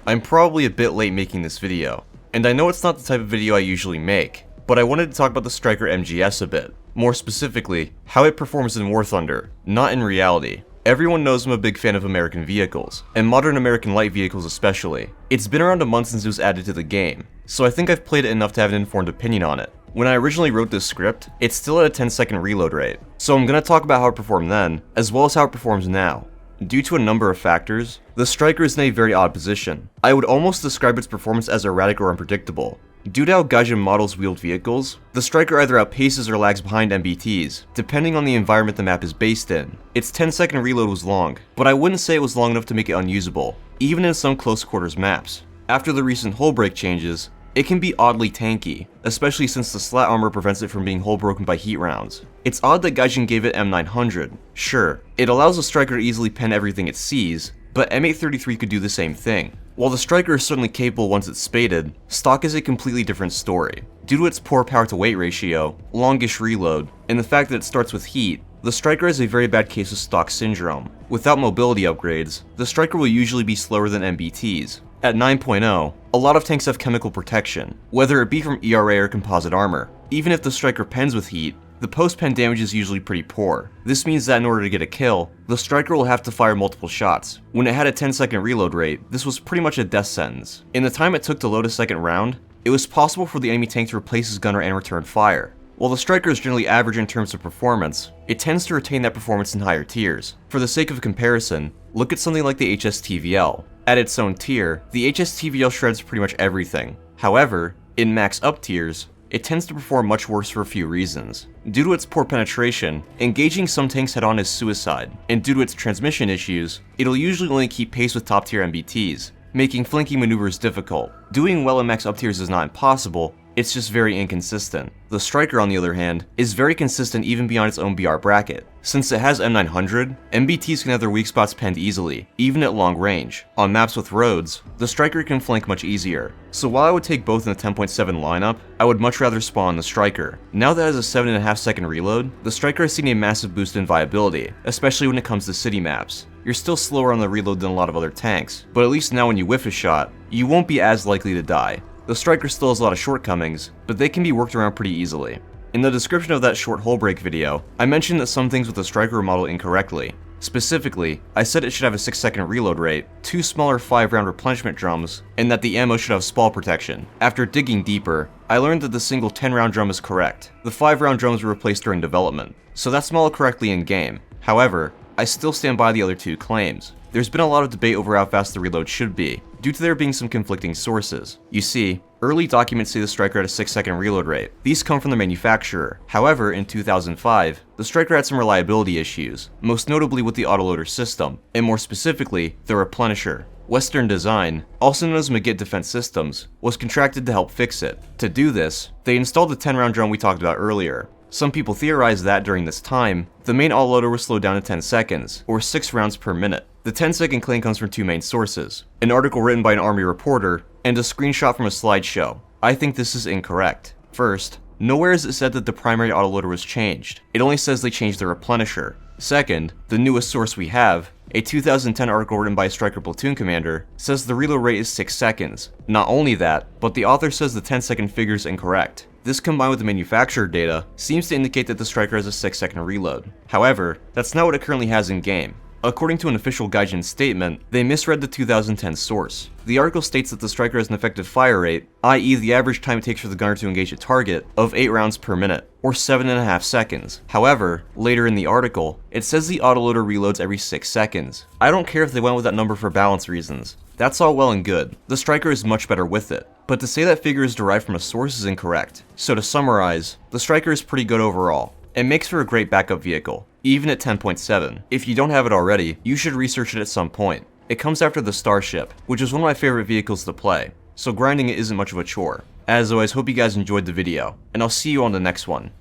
I'm probably a bit late making this video, and I know it's not the type of video I usually make, but I wanted to talk about the Stryker MGS a bit. More specifically, how it performs in War Thunder, not in reality. Everyone knows I'm a big fan of American vehicles, and modern American light vehicles especially. It's been around a month since it was added to the game, so I think I've played it enough to have an informed opinion on it. When I originally wrote this script, it's still at a 10-second reload rate, so I'm going to talk about how it performed then, as well as how it performs now. Due to a number of factors, the Stryker is in a very odd position. I would almost describe its performance as erratic or unpredictable. Due to how Gaijin models wield vehicles, the Stryker either outpaces or lags behind MBTs, depending on the environment the map is based in. Its 10-second reload was long, but I wouldn't say it was long enough to make it unusable, even in some close quarters maps. After the recent hull break changes, it can be oddly tanky, especially since the slat armor prevents it from being hull broken by heat rounds. It's odd that Gaijin gave it M900. Sure, it allows the Stryker to easily pen everything it sees, but M833 could do the same thing. While the Stryker is certainly capable once it's spaded, stock is a completely different story. Due to its poor power to weight ratio, longish reload, and the fact that it starts with heat, the Stryker has a very bad case of stock syndrome. Without mobility upgrades, the Stryker will usually be slower than MBTs. At 9.0, a lot of tanks have chemical protection, whether it be from ERA or composite armor. Even if the Stryker pens with heat, the post-pen damage is usually pretty poor. This means that in order to get a kill, the Stryker will have to fire multiple shots. When it had a 10-second reload rate, this was pretty much a death sentence. In the time it took to load a second round, it was possible for the enemy tank to replace his gunner and return fire. While the Stryker is generally average in terms of performance, it tends to retain that performance in higher tiers. For the sake of comparison, look at something like the HSTVL. At its own tier, the HSTVL shreds pretty much everything. However, in max up tiers, it tends to perform much worse for a few reasons. Due to its poor penetration, engaging some tanks head-on is suicide, and due to its transmission issues, it'll usually only keep pace with top-tier MBTs, making flanking maneuvers difficult. Doing well in max up tiers is not impossible, it's just very inconsistent. The Stryker, on the other hand, is very consistent even beyond its own BR bracket. Since it has M900, MBTs can have their weak spots penned easily, even at long range. On maps with roads, the Stryker can flank much easier. So while I would take both in the 10.7 lineup, I would much rather spawn the Stryker. Now that it has a 7.5 second reload, the Stryker has seen a massive boost in viability, especially when it comes to city maps. You're still slower on the reload than a lot of other tanks, but at least now when you whiff a shot, you won't be as likely to die. The Stryker still has a lot of shortcomings, but they can be worked around pretty easily. In the description of that short hull break video, I mentioned that some things with the Stryker were modeled incorrectly. Specifically, I said it should have a 6-second reload rate, 2 smaller 5-round replenishment drums, and that the ammo should have spall protection. After digging deeper, I learned that the single 10-round drum is correct. The 5-round drums were replaced during development, so that's modeled correctly in-game. However, I still stand by the other two claims. There's been a lot of debate over how fast the reload should be, due to there being some conflicting sources. You see, early documents say the Stryker had a 6-second reload rate. These come from the manufacturer. However, in 2005, the Stryker had some reliability issues, most notably with the autoloader system, and more specifically, the replenisher. Western Design, also known as Magit Defense Systems, was contracted to help fix it. To do this, they installed the 10-round drum we talked about earlier. Some people theorized that during this time, the main autoloader was slowed down to 10 seconds, or 6 rounds per minute. The 10-second claim comes from two main sources, an article written by an Army reporter, and a screenshot from a slideshow. I think this is incorrect. First, nowhere is it said that the primary autoloader was changed. It only says they changed the replenisher. Second, the newest source we have, a 2010 article written by a Stryker platoon commander, says the reload rate is 6 seconds. Not only that, but the author says the 10-second figure is incorrect. This combined with the manufacturer data seems to indicate that the Stryker has a 6-second reload. However, that's not what it currently has in-game. According to an official Gaijin statement, they misread the 2010 source. The article states that the Stryker has an effective fire rate, i.e. the average time it takes for the gunner to engage a target, of 8 rounds per minute, or 7.5 seconds. However, later in the article, it says the autoloader reloads every 6 seconds. I don't care if they went with that number for balance reasons. That's all well and good. The Stryker is much better with it. But to say that figure is derived from a source is incorrect. So to summarize, the Stryker is pretty good overall. It makes for a great backup vehicle, even at 10.7. If you don't have it already, you should research it at some point. It comes after the Starship, which is one of my favorite vehicles to play, so grinding it isn't much of a chore. As always, hope you guys enjoyed the video, and I'll see you on the next one.